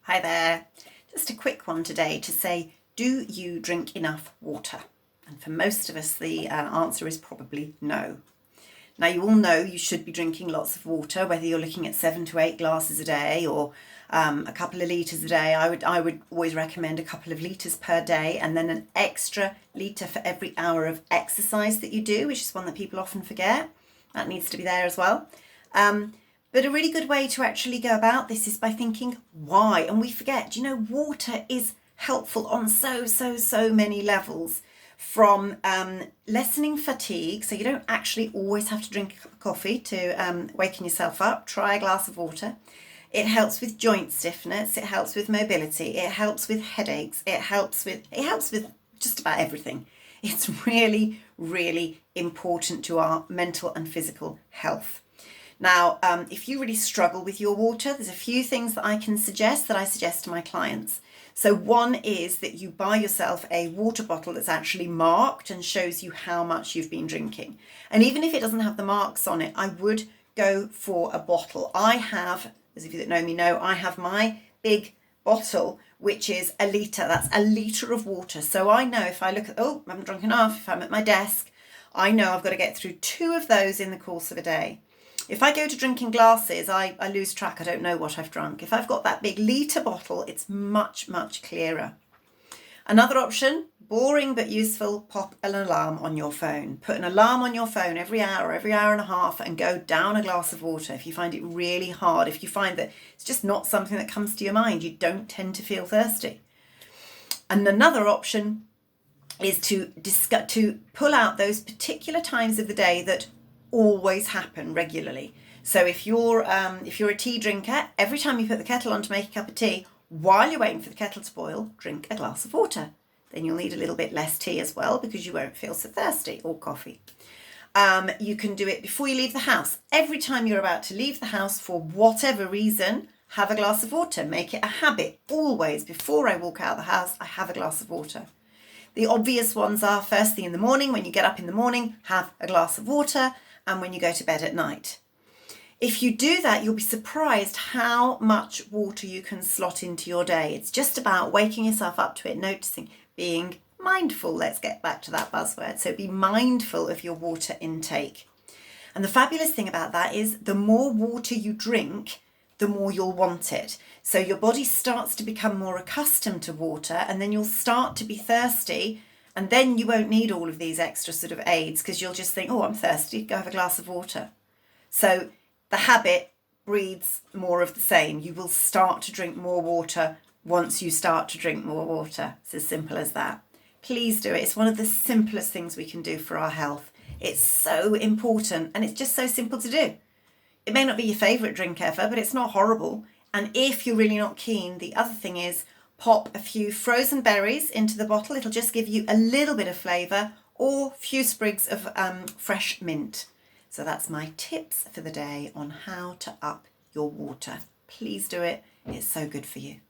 Hi there. Just a quick one today to say, do you drink enough water? And for most of us, the answer is probably no. Now, you all know you should be drinking lots of water, whether you're looking at 7 to 8 glasses a day or a couple of litres a day. I would always recommend a couple of litres per day, and then an extra litre for every hour of exercise that you do, which is one that people often forget. That needs to be there as well. But a really good way to actually go about this is by thinking why. And we forget, water is helpful on so many levels. From lessening fatigue, so you don't actually always have to drink a cup of coffee to waken yourself up. Try a glass of water. It helps with joint stiffness. It helps with mobility. It helps with headaches. It helps with just about everything. It's really, really important to our mental and physical health. Now, if you really struggle with your water, there's a few things that I suggest to my clients. So one is that you buy yourself a water bottle that's actually marked and shows you how much you've been drinking. And even if it doesn't have the marks on it, I would go for a bottle. I have, as of you that know me know, I have my big bottle, which is a litre. That's a litre of water. So I know if I look at, I haven't drunk enough, if I'm at my desk, I know I've got to get through 2 of those in the course of a day. If I go to drinking glasses, I lose track. I don't know what I've drunk. If I've got that big litre bottle, it's much clearer. Another option, boring but useful, pop an alarm on your phone. Put an alarm on your phone every hour and a half and go down a glass of water. If you find it really hard, if you find that it's just not something that comes to your mind, you don't tend to feel thirsty. And another option is to pull out those particular times of the day that always happen regularly. So if you're a tea drinker, every time you put the kettle on to make a cup of tea, while you're waiting for the kettle to boil, drink a glass of water. Then you'll need a little bit less tea as well because you won't feel so thirsty, or coffee. You can do it before you leave the house. Every time you're about to leave the house for whatever reason, have a glass of water. Make it a habit. Always, before I walk out of the house, I have a glass of water. The obvious ones are first thing in the morning, when you get up in the morning, have a glass of water, and when you go to bed at night. If you do that, you'll be surprised how much water you can slot into your day. It's just about waking yourself up to it, noticing, being mindful. Let's get back to that buzzword. So be mindful of your water intake. And the fabulous thing about that is the more water you drink, the more you'll want it. So your body starts to become more accustomed to water, and then you'll start to be thirsty. And then you won't need all of these extra sort of aids because you'll just think, I'm thirsty, go have a glass of water. So the habit breeds more of the same. You will start to drink more water once you start to drink more water. It's as simple as that. Please do it. It's one of the simplest things we can do for our health. It's so important and it's just so simple to do. It may not be your favourite drink ever, but it's not horrible. And if you're really not keen, the other thing is, pop a few frozen berries into the bottle. It'll just give you a little bit of flavour, or a few sprigs of fresh mint. So that's my tips for the day on how to up your water. Please do it. It's so good for you.